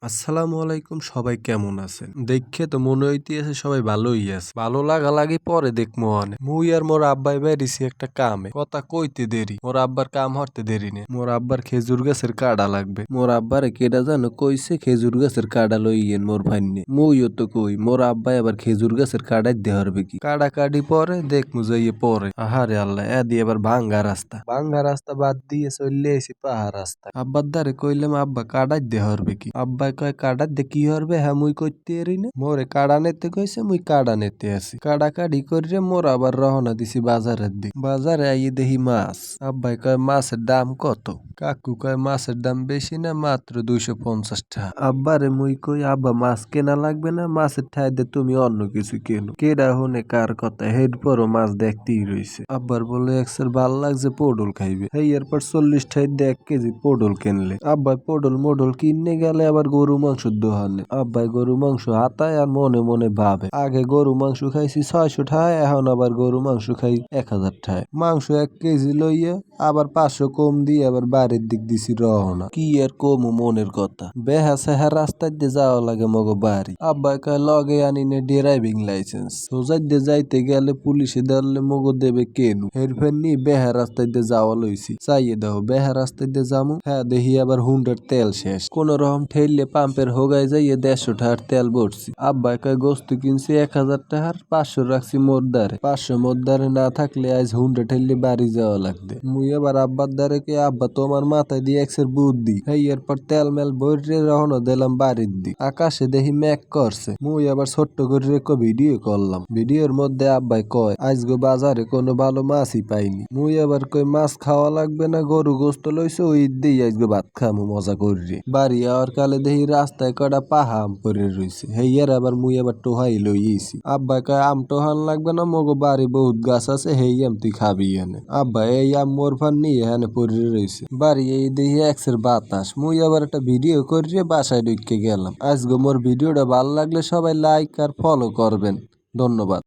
আসসালামু আলাইকুম, সবাই কেমন আছেন? দেখে তো মনে হইতেছে সবাই ভালোই আছে। ভালো লাগা লাগি পরে দেখবো অনে। মুই আর মোর আব্বাই বেরিয়েছি একটা কামে। কথা কইতে দেরি, মোর আব্বার কাম হরতে দেরি নে। মোর আব্বার খেজুর গাছের কাড়া লাগবে। মোর আব্বারে কেডা জানো কইছে খেজুর গাছের কাড়া লইয়েন মোর ভাইন্নে। মুইও তো কই মোর আব্বাই আবার খেজুর গাছের কাড়াই দেহরবে কি? কাড়া কাড়ি পরে দেখমু যাইয়ে পরে। আহারে আল্লাহ, দিয়ে আবার ভাঙ্গা রাস্তা। ভাঙ্গা রাস্তা বাদ দিয়ে চললে এসি পাহাড় রাস্তা। আব্বার দ্বারে কইলাম আব্বা কাড়াই দেহরবে কি? আব্বাই কয় কাড়া দে কি হরবে? হ্যাঁ মুই কইতে এরি না। মোরে কাড়া নেতে কইছে, মুই কাড়া নেতে আসি। কাড়া কাড়ি করে মোর আবার রওনা দিছি বাজারের দিক। বাজারে আইয়ে দেখি মাছ। আব্বাই কয় মাছের দাম কত? কাকু কয় মাছের দাম বেশি না, মাত্র 250 টাকা। আব্বারে মুই কই আব্বা মাছ কেনা লাগবে না, মাছের ঠাই দে তুমি অন্য কিছু কেনো। কেডা হনে কার কথা হেড পরও মাছ দেখতেই রইছে। আব্বার বলে একসের ভাল লাগছে পটল খাইবে। এই এরপর 40 ঠাই দিয়ে 1 কেজি পটল কিনলে। আব্বাই পটল মোটল কিনে গেলে আবার গরু মাংস দোহানে। আব্বাই গরু মাংস হাতায় আর মনে মনে ভাবে আগে গরু মাংস খাইছি 600 টাকায়, এখন আবার গরু মাংস খাই 1000 টাকায়। মাংস 1 কেজি লইয়া আবার 500 কম দিয়ে আবার বাড়ির দিক দিছি রওনা। কি আর কমু মনের কথা, বেহা সেহা রাস্তায় দিয়ে যাওয়া লাগে মগো বাড়ি। আব্বাই কয় লগে আনিনে ড্রাইভিং লাইসেন্স। সোজাই দিয়ে যাইতে গেলে পুলিশে ধরলে মগো দেবে কেনু। হেরফের নি বেহা রাস্তায় দিয়ে যাওয়া লইছি। চাইয়ে দাও বেহা রাস্তায় দিয়ে যামু, হ্যাঁ দেখি আবার হুন্ডার তেল শেষ। কোন রকম ঠেললে পাম্পের হোগায় যাইয়ে 150 টাকার তেল ভরছি। আব্বাই কয় গোস্ত কিনছি 1000 টাকার, 500 রাখছি মোর দ্বারে। 500 মোর দ্বারে না থাকলে আজ হুন্ডা ঠেললে বাড়ি যাওয়া লাগবে। মুই আবার আব্বার দ্বারে কে আব্বা তোমার মাথায় দিয়ে একসের বুদ্ধি। এই এরপর তেল মেল ভরে রওনা দিলাম বাড়ির দিক। আকাশে দেখি মেঘ করছে। মুই আবার ছোট্ট করে রেখো ভিডিও করলাম। ভিডিওর মধ্যে আব্বাই কয় আজগো বাজারে কোনো ভালো মাছই পাইনি। মুই আবার কই মাছ খাওয়া লাগবে না, গরু গোস্ত লইছে ওই দিয়ে আজগো ভাত খামু মজা করি। বাড়ি আওয়ার কালে দেখি রাস্তায় কয়টা পাহা আম পরে রইছে। হেইয়ার আবার মুই আবার টোহাই লইয়েছি। আব্বাই কয় আম টোহান লাগবে না, মগো বাড়ি বহুত গাছ আছে, হেই আম তুই খাবি এনে। আব্বা এই আম মোর ফান নিয়ে এখানে পরে রইছে। বাড়ি এই দেখি একসের বাতাস। মুই আবার একটা ভিডিও করিয়ে বাসায় ঢুকে গেলাম। আজগো মোর ভিডিওটা ভালো লাগলে সবাই লাইক আর ফলো করবেন। ধন্যবাদ।